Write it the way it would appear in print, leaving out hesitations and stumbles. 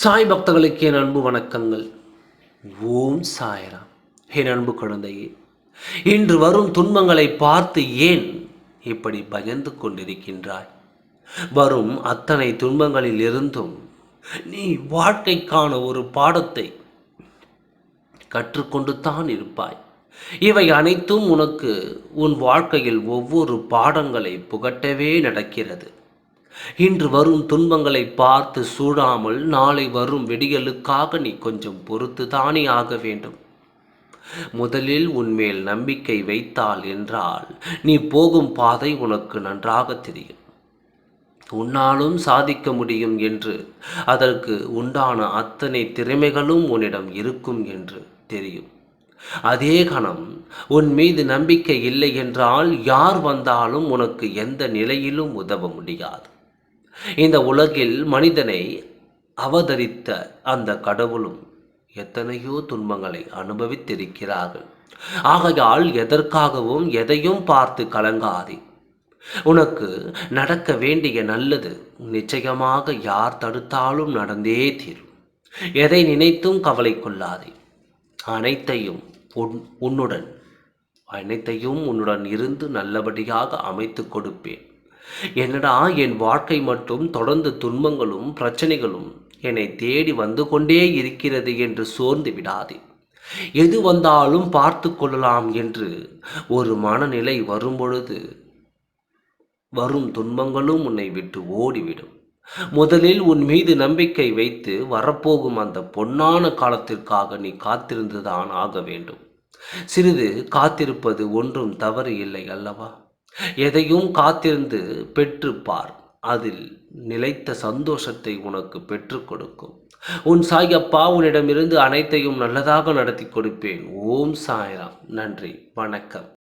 சாய் பக்தர்களுக்கு என் அன்பு வணக்கங்கள். ஓம் சாய்ராம். என் அன்பு குழந்தையே, இன்று வரும் துன்பங்களை பார்த்து ஏன் இப்படி பயந்து கொண்டிருக்கின்றாய்? வரும் அத்தனை துன்பங்களில் இருந்தும் நீ வாழ்க்கைக்கான ஒரு பாடத்தை கற்றுக்கொண்டு தான் இருப்பாய். இவை அனைத்தும் உனக்கு உன் வாழ்க்கையில் ஒவ்வொரு பாடங்களை புகட்டவே நடக்கிறது. இன்று வரும் துன்பங்களை பார்த்து சூழாமல் நாளை வரும் விடியலுக்காக நீ கொஞ்சம் பொறுத்து தானே ஆக வேண்டும். முதலில் உன்மேல் நம்பிக்கை வைத்தால் என்றால் நீ போகும் பாதை உனக்கு நன்றாக தெரியும். உன்னாலும் சாதிக்க முடியும் என்று, அதற்கு உண்டான அத்தனை திறமைகளும் உன்னிடம் இருக்கும் என்று தெரியும். அதே கணம் உன் மீது நம்பிக்கை இல்லை என்றால் யார் வந்தாலும் உனக்கு எந்த நிலையிலும் உதவ முடியாது. இந்த உலகில் மனிதனை அவதரித்த அந்த கடவுளும் எத்தனையோ துன்பங்களை அனுபவித்திருக்கிறார்கள். ஆகையால் எதற்காகவும் எதையும் பார்த்து கலங்காதே. உனக்கு நடக்க வேண்டிய நல்லது நிச்சயமாக யார் தடுத்தாலும் நடந்தே தீரும். எதை நினைத்தும் கவலை கொள்ளாதே. அனைத்தையும் உன்னுடன் இருந்து நல்லபடியாக அமைத்து கொடுப்பேன். என்னடா, என் வாழ்க்கை மட்டும் தொடர்ந்து துன்பங்களும் பிரச்சனைகளும் என்னை தேடி வந்து கொண்டே இருக்கிறது என்று சோர்ந்து விடாதே. எது வந்தாலும் பார்த்து கொள்ளலாம் என்று ஒரு மனநிலை வரும்பொழுது வரும் துன்பங்களும் உன்னை விட்டு ஓடிவிடும். முதலில் உன் மீது நம்பிக்கை வைத்து வரப்போகும் அந்த பொன்னான காலத்திற்காக நீ காத்திருந்துதான் ஆக வேண்டும். சிறிது காத்திருப்பது ஒன்றும் தவறு இல்லை அல்லவா? எதையும் காத்திருந்து பெற்றுப்பார். அதில் நிலைத்த சந்தோஷத்தை உனக்கு பெற்றுக் கொடுக்கும். உன் சாயப்பா உன்னிடமிருந்து அனைத்தையும் நல்லதாக நடத்தி கொடுப்பேன். ஓம் சாய்ராம். நன்றி, வணக்கம்.